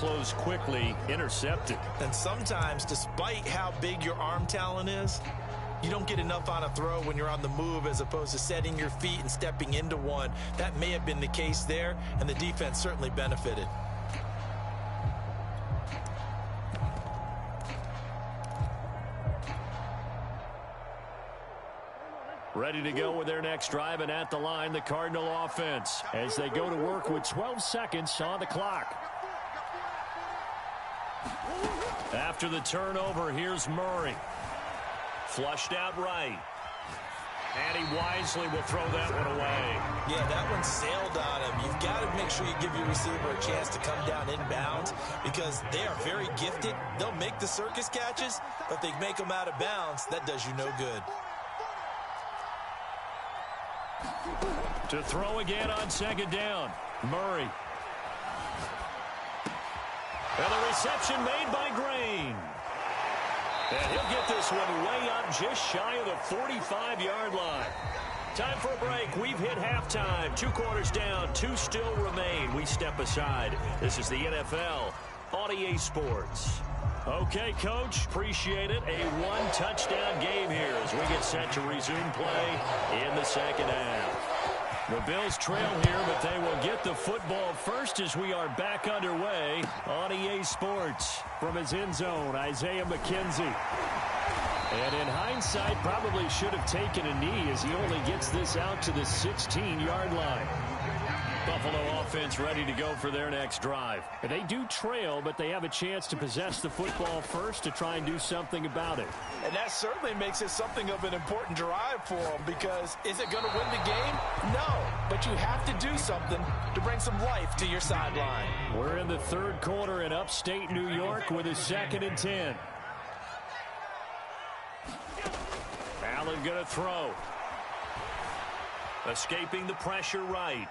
close quickly, intercepted. And sometimes, despite how big your arm talent is, you don't get enough on a throw when you're on the move as opposed to setting your feet and stepping into one. That may have been the case there, and the defense certainly benefited. Ready to go with their next drive, and at the line, the Cardinal offense as they go to work with 12 seconds on the clock. After the turnover, here's Murray. Flushed out right. And he wisely will throw that one away. Yeah, that one sailed on him. You've got to make sure you give your receiver a chance to come down inbounds because they are very gifted. They'll make the circus catches, but if they make them out of bounds, that does you no good. To throw again on second down, Murray. And the reception made by Grain. And he'll get this one way up just shy of the 45-yard line. Time for a break. We've hit halftime. 2 quarters down, 2 still remain. We step aside. This is the NFL on EA Sports. Okay, Coach, appreciate it. A 1-touchdown game here as we get set to resume play in the second half. The Bills trail here, but they will get the football first as we are back underway on EA Sports. From his end zone, Isaiah McKenzie. And in hindsight, probably should have taken a knee as he only gets this out to the 16-yard line. Buffalo offense ready to go for their next drive. And they do trail, but they have a chance to possess the football first to try and do something about it. And that certainly makes it something of an important drive for them because is it going to win the game? No, but you have to do something to bring some life to your sideline. We're in the third quarter in upstate New York with a 2nd and 10. Allen going to throw. Escaping the pressure right.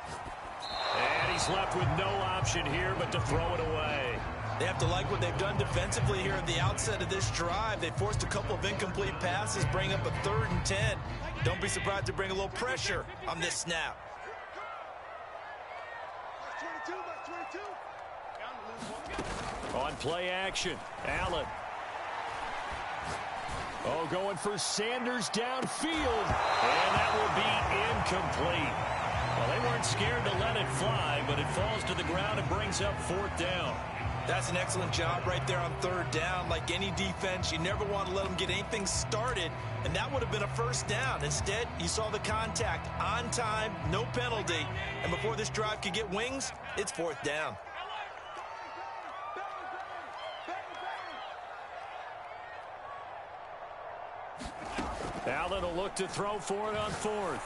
And he's left with no option here but to throw it away. They have to like what they've done defensively here at the outset of this drive. They forced a couple of incomplete passes, bring up a 3rd and 10. Don't be surprised to bring a little pressure on this snap. On play action, Allen. Oh, going for Sanders downfield. And that will be incomplete. Well, they weren't scared to let it fly, but it falls to the ground and brings up 4th down. That's an excellent job right there on 3rd down. Like any defense, you never want to let them get anything started, and that would have been a 1st down. Instead, you saw the contact on time, no penalty, and before this drive could get wings, it's 4th down. Allen will look to throw for it on 4th.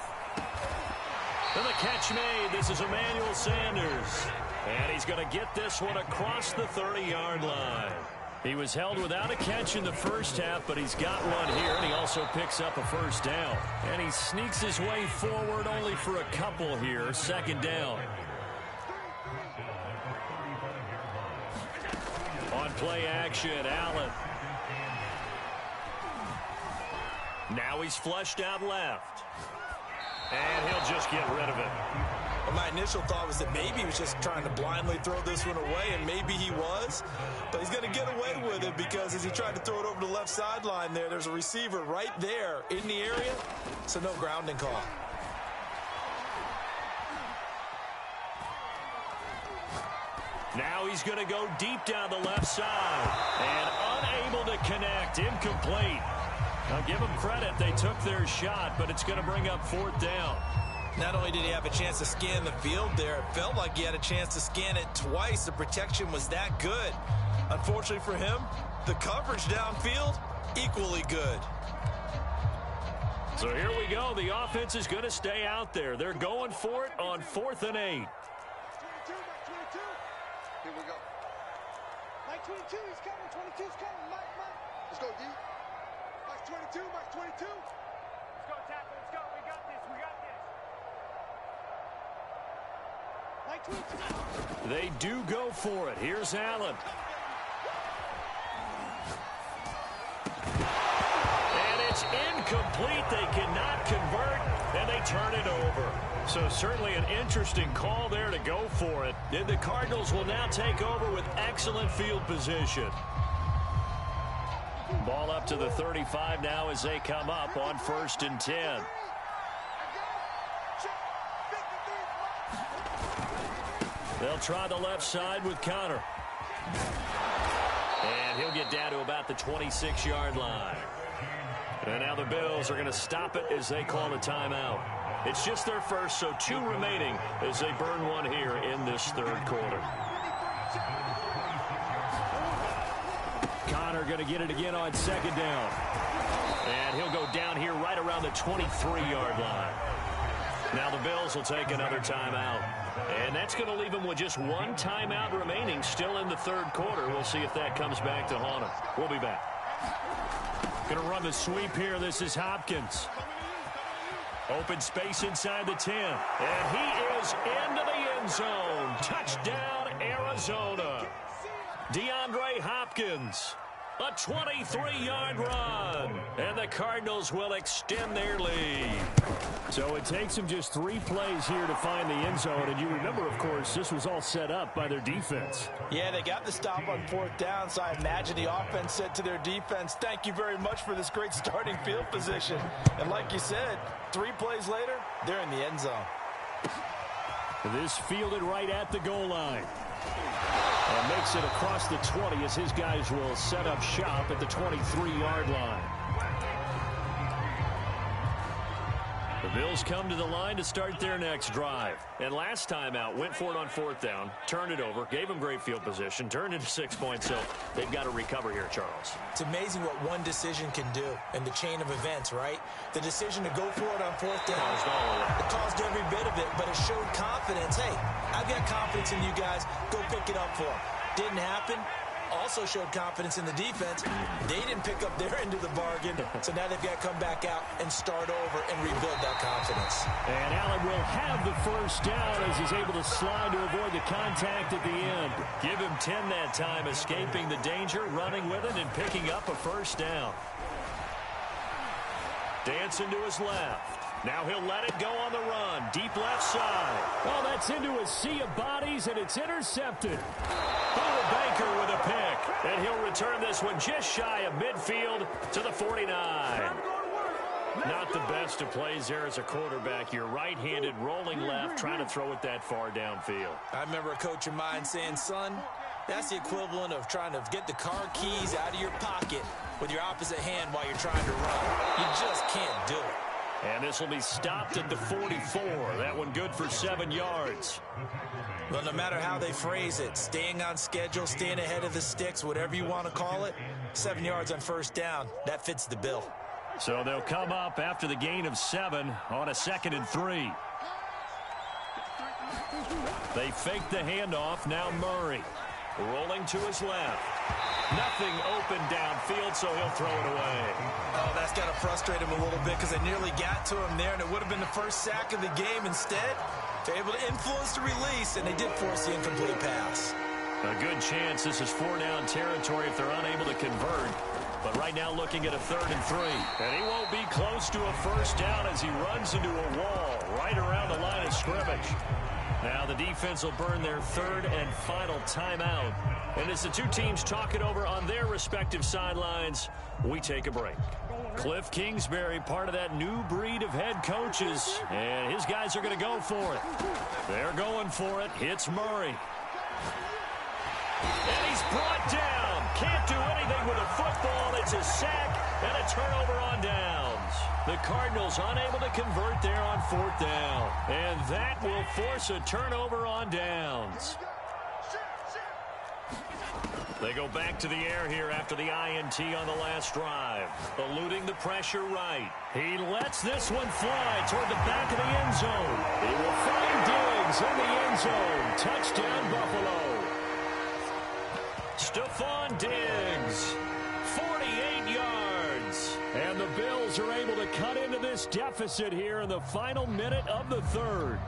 And the catch made. This is Emmanuel Sanders. And he's going to get this one across the 30-yard line. He was held without a catch in the first half, but he's got one here, and he also picks up a 1st down. And he sneaks his way forward only for a couple here. 2nd down. On play action, Allen. Now he's flushed out left. And he'll just get rid of it. Well, my initial thought was that maybe he was just trying to blindly throw this one away, and maybe he was. But he's going to get away with it because as he tried to throw it over the left sideline there's a receiver right there in the area, so no grounding call. Now he's going to go deep down the left side. And unable to connect, incomplete. Now give them credit, they took their shot, but it's going to bring up 4th down. Not only did he have a chance to scan the field there, it felt like he had a chance to scan it twice. The protection was that good. Unfortunately for him, the coverage downfield, equally good. So here we go. The offense is going to stay out there. They're going for it on 4th and 8. Here we go. Mike 22, he's coming. 22's coming. Mike. Let's go, D. Mike 22, Mike 22. Let's go, tackle. Let's go. We got this. Mike 22. They do go for it. Here's Allen. And it's incomplete. They cannot convert, and they turn it over. So certainly an interesting call there to go for it. And the Cardinals will now take over with excellent field position. Ball up to the 35 now as they come up on 1st and 10. They'll try the left side with Connor. And he'll get down to about the 26-yard line. And now the Bills are going to stop it as they call a timeout. It's just their first, so 2 remaining as they burn one here in this 3rd quarter. Connor going to get it again on 2nd down. And he'll go down here right around the 23-yard line. Now the Bills will take another timeout. And that's going to leave them with just 1 timeout remaining still in the 3rd quarter. We'll see if that comes back to haunt them. We'll be back. Going to run the sweep here. This is Hopkins. Open space inside the 10. And he is into the end zone. Touchdown, Arizona. DeAndre Hopkins. A 23-yard run. And the Cardinals will extend their lead. So it takes them just 3 plays here to find the end zone. And you remember, of course, this was all set up by their defense. Yeah, they got the stop on 4th down, so I imagine the offense said to their defense, thank you very much for this great starting field position. And like you said, 3 plays later, they're in the end zone. This fielded right at the goal line. And makes it across the 20 as his guys will set up shop at the 23-yard line. The Bills come to the line to start their next drive. And last time out, went for it on 4th down, turned it over, gave them great field position, turned into 6 points, so they've got to recover here, Charles. It's amazing what one decision can do in the chain of events, right? The decision to go for it on 4th down, it caused every bit of it, but it showed confidence. Hey, I've got confidence in you guys. Go pick it up for them. Didn't happen. Also showed confidence in the defense. They didn't pick up their end of the bargain, so now they've got to come back out and start over and rebuild that confidence. And Allen will have the 1st down as he's able to slide to avoid the contact at the end. Give him 10 that time, escaping the danger, running with it, and picking up a 1st down. Dancing to his left. Now he'll let it go on the run. Deep left side. Oh, that's into a sea of bodies, and it's intercepted. Buda Baker with a pick. And he'll return this one just shy of midfield to the 49. Not the best of plays there as a quarterback. You're right-handed, rolling left, trying to throw it that far downfield. I remember a coach of mine saying, son, that's the equivalent of trying to get the car keys out of your pocket with your opposite hand while you're trying to run. You just can't do it. And this will be stopped at the 44. That one good for 7 yards. Well, no matter how they phrase it, staying on schedule, staying ahead of the sticks, whatever you want to call it, 7 yards on 1st down, that fits the bill. So they'll come up after the gain of 7 on a 2nd and 3. They fake the handoff. Now Murray rolling to his left. Nothing open downfield, so he'll throw it away. Oh, that's got to frustrate him a little bit because they nearly got to him there, and it would have been the first sack of the game. Instead, they're able to influence the release, and they did force the incomplete pass. A good chance this is 4-down territory if they're unable to convert. But right now looking at a 3rd and 3. And he won't be close to a 1st down as he runs into a wall right around the line of scrimmage. Now the defense will burn their 3rd and final timeout. And as the 2 teams talk it over on their respective sidelines, we take a break. Cliff Kingsbury, part of that new breed of head coaches, and his guys are going to go for it. They're going for it. Hits Murray. And he's brought down. Can't do anything with a football. It's a sack and a turnover on downs. The Cardinals unable to convert there on 4th down. And that will force a turnover on downs. They go back to the air here after the INT on the last drive. Eluding the pressure right. He lets this one fly toward the back of the end zone. He will find Diggs in the end zone. Touchdown, Buffalo. Stephon Diggs, 48 yards. And the Bills are able to cut into this deficit here in the final minute of the 3rd.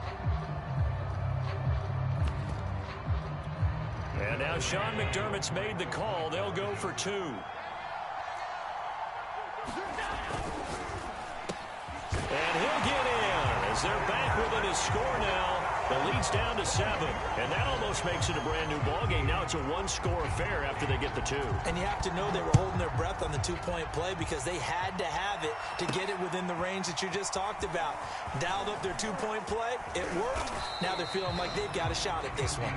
And now Sean McDermott's made the call. They'll go for 2. And he'll get in as as they're back within a score now. The lead's down to 7, and that almost makes it a brand-new ball game. Now it's a one-score affair after they get the 2. And you have to know they were holding their breath on the two-point play because they had to have it to get it within the range that you just talked about. Dialed up their two-point play. It worked. Now they're feeling like they've got a shot at this one.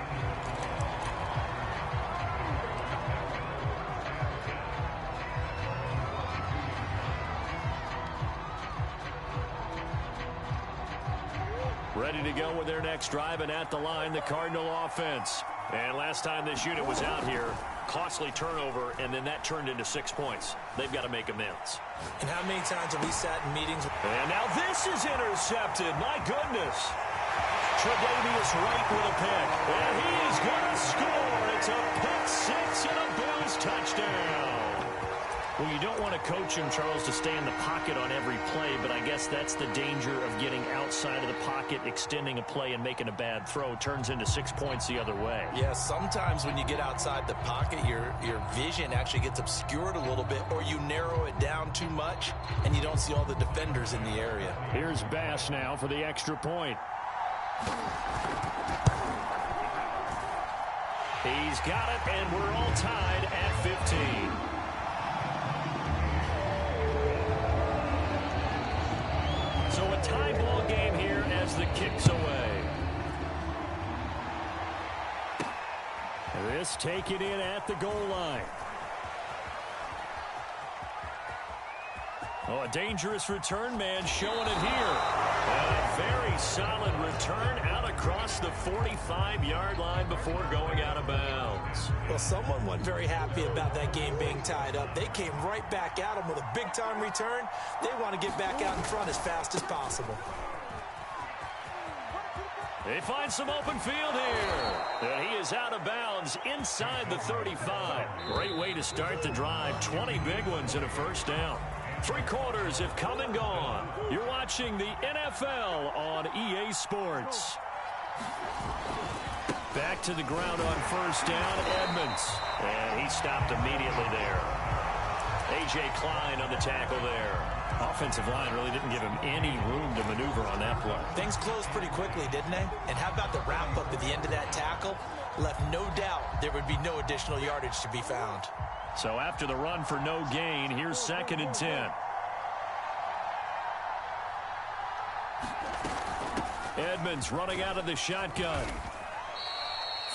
Ready to go with their next drive, and at the line, the Cardinal offense. And last time this unit was out here, costly turnover, and then that turned into 6 points. They've got to make amends. And how many times have we sat in meetings? And now this is intercepted. My goodness. Tre'Davious Wright with a pick. And he's going to score. It's a pick 6 and a Bills touchdown. Well, you don't want to coach him, Charles, to stay in the pocket on every play, but I guess that's the danger of getting outside of the pocket, extending a play, and making a bad throw. Turns into 6 points the other way. Yeah, sometimes when you get outside the pocket, your vision actually gets obscured a little bit, or you narrow it down too much, and you don't see all the defenders in the area. Here's Bass now for the extra point. He's got it, and we're all tied at 15. So a tie ball game here as the kick's away. This taken in at the goal line. Oh, a dangerous return man showing it here. A very solid return out across the 45-yard line before going out of bounds. Well, someone wasn't very happy about that game being tied up. They came right back at him with a big-time return. They want to get back out in front as fast as possible. They find some open field here. And he is out of bounds inside the 35. Great way to start the drive. 20 big ones and a first down. 3 quarters have come and gone. You're watching the NFL on EA Sports. Back to the ground on first down, Edmonds. And he stopped immediately there. A.J. Klein on the tackle there. Offensive line really didn't give him any room to maneuver on that play. Things closed pretty quickly, didn't they? And how about the wrap-up at the end of that tackle? Left no doubt there would be no additional yardage to be found. So after the run for no gain, here's 2nd and 10. Edmonds running out of the shotgun.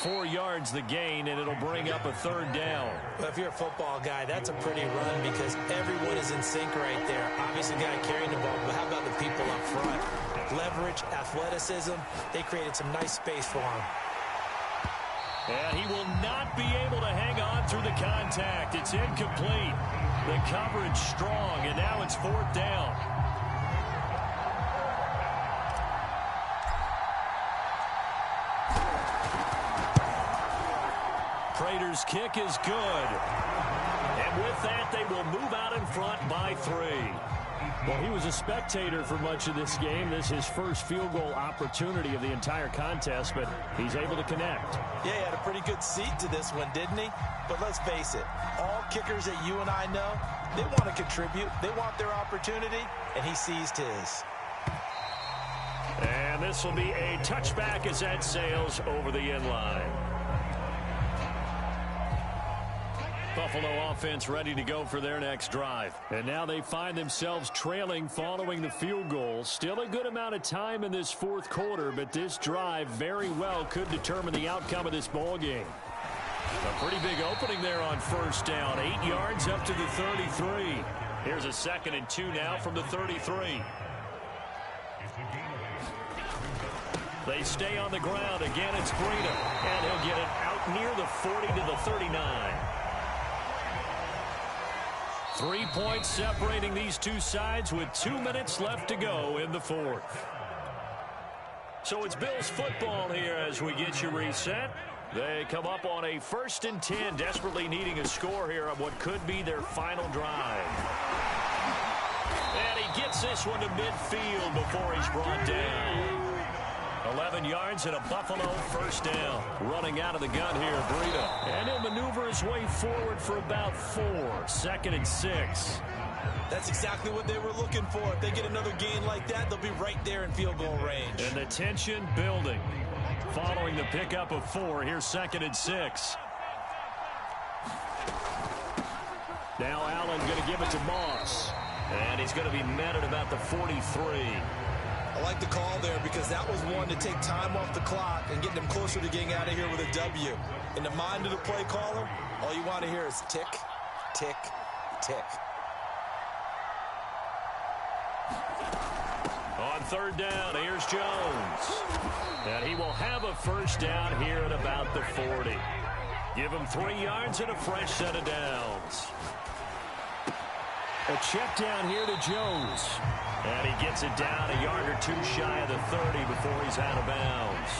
4 yards the gain, and it'll bring up a 3rd down. Well, if you're a football guy, that's a pretty run because everyone is in sync right there. Obviously, the guy carrying the ball, but how about the people up front? Leverage, athleticism, they created some nice space for him. And he will not be able to hang on through the contact. It's incomplete. The coverage strong, and now it's 4th down. Prater's kick is good. And with that, they will move out in front by 3. Well, he was a spectator for much of this game. This is his first field goal opportunity of the entire contest, but he's able to connect. Yeah, he had a pretty good seat to this one, didn't he? But let's face it, all kickers that you and I know, they want to contribute. They want their opportunity, and he seized his. And this will be a touchback as that sails over the end line. Buffalo offense ready to go for their next drive. And now they find themselves trailing following the field goal. Still a good amount of time in this 4th quarter, but this drive very well could determine the outcome of this ball game. A pretty big opening there on first down. 8 yards up to the 33. Here's a 2nd and 2 now from the 33. They stay on the ground. Again, it's Breida. And he'll get it out near the 40 to the 39. 3 points separating these two sides with 2 minutes left to go in the 4th. So it's Bills football here as we get you reset. They come up on a 1st and 10, desperately needing a score here on what could be their final drive. And he gets this one to midfield before he's brought down. 11 yards and a Buffalo first down. Running out of the gun here, Breida. And he'll maneuver his way forward for about 4. 2nd and 6. That's exactly what they were looking for. If they get another gain like that, they'll be right there in field goal range. And the tension building. Following the pickup of 4, here's 2nd and 6. Now Allen going to give it to Moss. And he's going to be met at about the 43. I like the call there because that was one to take time off the clock and get them closer to getting out of here with a W. In the mind of the play caller, all you want to hear is tick, tick, tick. On 3rd down, here's Jones. And he will have a first down here at about the 40. Give him 3 yards and a fresh set of downs. A check down here to Jones. And he gets it down a yard or 2 shy of the 30 before he's out of bounds.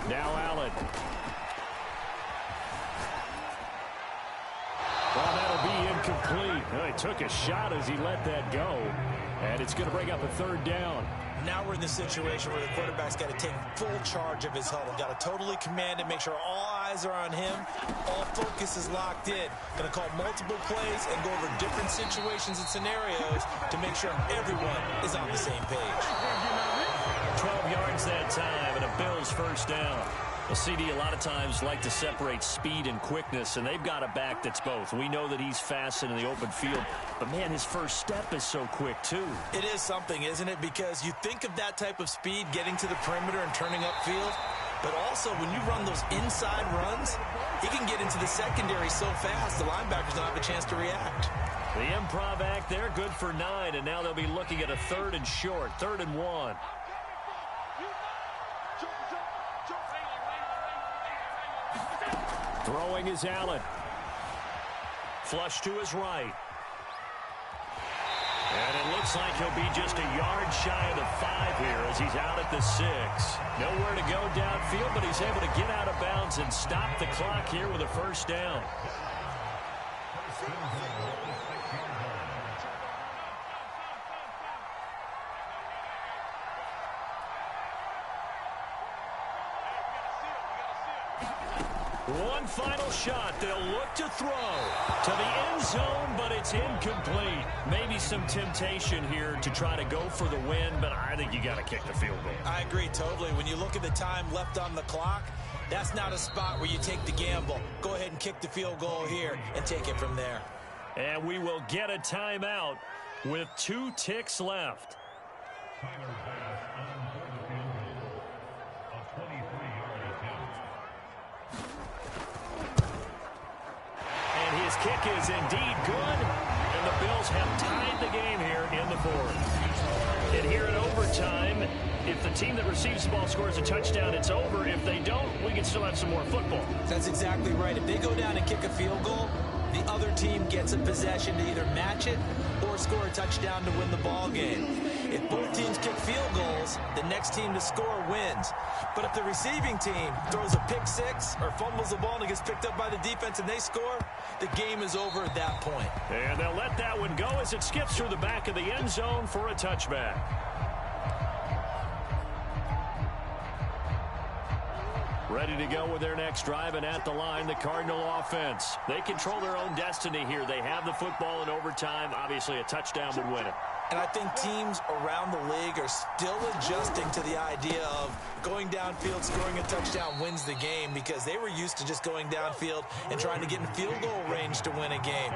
Now Allen. Well, that'll be incomplete. Well, he took a shot as he let that go. And it's going to bring up a 3rd down. Now we're in the situation where the quarterback's got to take full charge of his huddle. Got to totally command it, make sure all eyes are on him. All focus is locked in. Going to call multiple plays and go over different situations and scenarios to make sure everyone is on the same page. 12 yards that time and a Bills first down. Well, CD a lot of times like to separate speed and quickness, and they've got a back that's both. We know that he's fast in the open field, but, man, his first step is so quick, too. It is something, isn't it? Because you think of that type of speed getting to the perimeter and turning upfield, but also when you run those inside runs, he can get into the secondary so fast the linebackers don't have a chance to react. The improv act there, good for 9, and now they'll be looking at a 3rd and short, 3rd and 1. Throwing is Allen. Flush to his right. And it looks like he'll be just a yard shy of the 5 here as he's out at the 6. Nowhere to go downfield, but he's able to get out of bounds and stop the clock here with a first down. One final shot. They'll look to throw to the end zone, but it's incomplete. Maybe some temptation here to try to go for the win, but I think you got to kick the field goal. I agree totally. When you look at the time left on the clock, that's not a spot where you take the gamble. Go ahead and kick the field goal here and take it from there. And we will get a timeout with 2 ticks left. His kick is indeed good, and the Bills have tied the game here in the 4th. And here in overtime, if the team that receives the ball scores a touchdown, it's over. If they don't, we can still have some more football. That's exactly right. If they go down and kick a field goal, the other team gets a possession to either match it or score a touchdown to win the ball game. If both teams kick field goals, the next team to score wins. But if the receiving team throws a pick 6 or fumbles the ball and it gets picked up by the defense and they score, the game is over at that point. And they'll let that one go as it skips through the back of the end zone for a touchback. Ready to go with their next drive, and at the line, the Cardinal offense. They control their own destiny here. They have the football in overtime. Obviously, a touchdown would win it. And I think teams around the league are still adjusting to the idea of going downfield, scoring a touchdown wins the game, because they were used to just going downfield and trying to get in field goal range to win a game.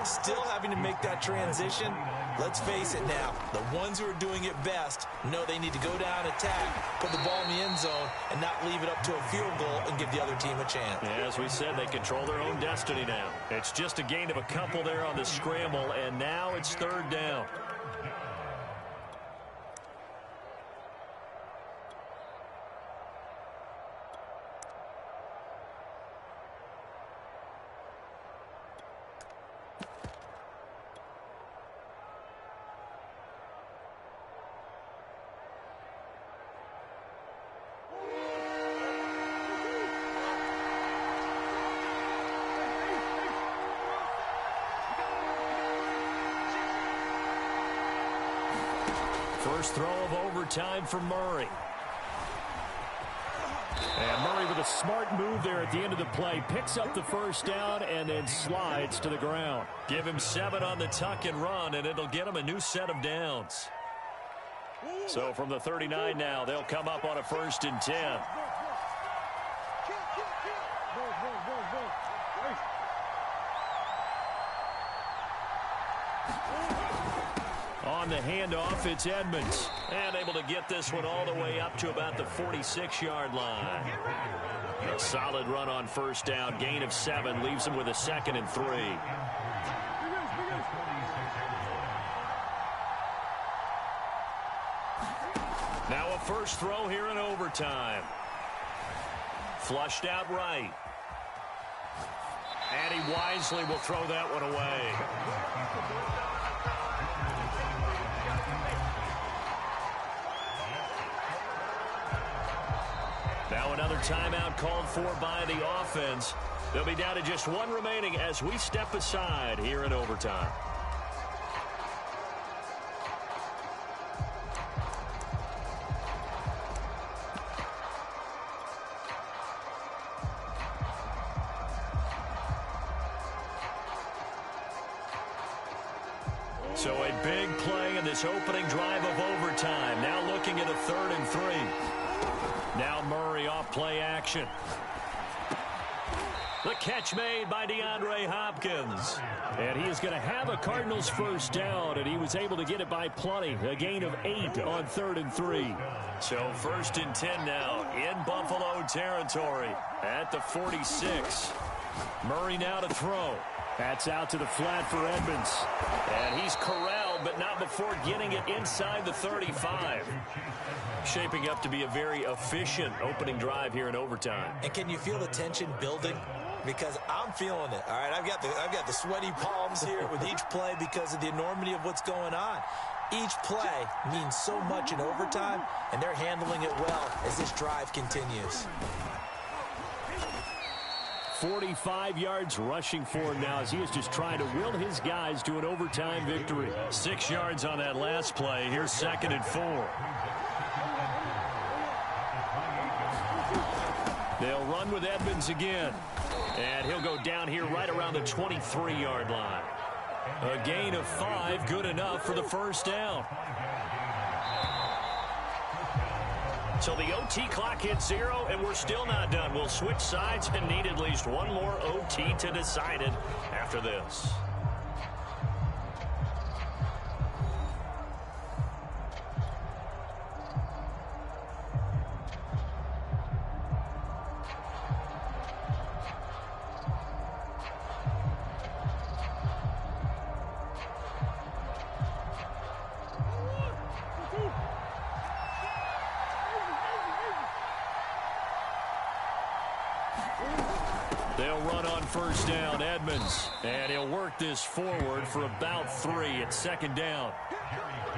Still having to make that transition. Let's face it now, the ones who are doing it best know they need to go down, attack, put the ball in the end zone, and not leave it up to a field goal and give the other team a chance. Yeah, as we said, they control their own destiny now. It's just a gain of a couple there on the scramble, and now it's 3rd down. First throw of overtime for Murray. And Murray with a smart move there at the end of the play. Picks up the first down and then slides to the ground. Give him 7 on the tuck and run, and it'll get him a new set of downs. So from the 39 now, they'll come up on a 1st and 10. On the handoff, it's Edmonds. And able to get this one all the way up to about the 46-yard line. A solid run on 1st down. Gain of 7 leaves him with a 2nd and 3. Now a first throw here in overtime. Flushed out right. And he wisely will throw that one away. Now another timeout called for by the offense. They'll be down to just 1 remaining as we step aside here in overtime. So a big play in this opening drive of overtime. Now looking at a 3rd and 3. Now Murray off play action. The catch made by DeAndre Hopkins. And he is going to have a Cardinals first down, and he was able to get it by plenty. A gain of 8 on 3rd and 3. So 1st and 10 now in Buffalo territory at the 46. Murray now to throw. That's out to the flat for Edmonds. And he's corralled, but not before getting it inside the 35. Shaping up to be a very efficient opening drive here in overtime. And can you feel the tension building? Because I'm feeling it. All right, I've got the sweaty palms here with each play because of the enormity of what's going on. Each play means so much in overtime, and they're handling it well as this drive continues. 45 yards rushing for him now as he is just trying to will his guys to an overtime victory. 6 yards on that last play. Here's 2nd and 4. They'll run with Edmonds again. And he'll go down here right around the 23-yard line. A gain of 5, good enough for the first down. So the OT clock hits 0, and we're still not done. We'll switch sides and need at least one more OT to decide it after this. They'll run on first down, Edmonds, and he'll work this forward for about 3 at 2nd down.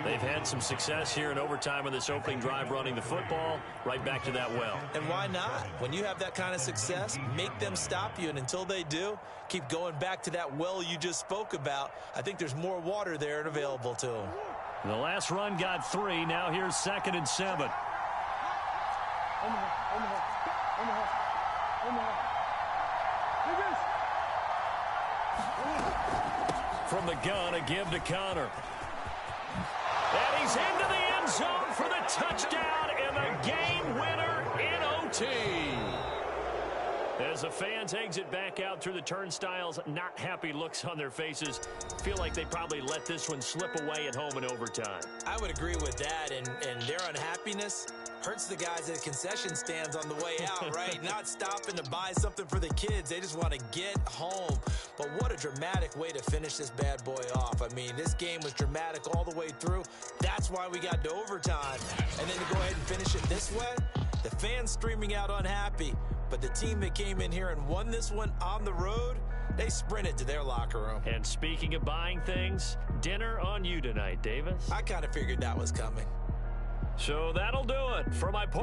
They've had some success here in overtime on this opening drive running the football right back to that well. And why not? When you have that kind of success, make them stop you, and until they do, keep going back to that well you just spoke about. I think there's more water there and available to them. The last run got 3. Now here's 2nd and 7. From the gun, a give to Connor. And he's into the end zone for the touchdown and the game winner in OT. As the fans exit back out through the turnstiles, not happy looks on their faces. Feel like they probably let this one slip away at home in overtime. I would agree with that, and their unhappiness hurts the guys at concession stands on the way out, right? Not stopping to buy something for the kids. They just want to get home. But what a dramatic way to finish this bad boy off. I mean, this game was dramatic all the way through. That's why we got to overtime. And then to go ahead and finish it this way, the fans streaming out unhappy. But the team that came in here and won this one on the road, they sprinted to their locker room. And speaking of buying things, dinner on you tonight, Davis. I kind of figured that was coming. So that'll do it for my part.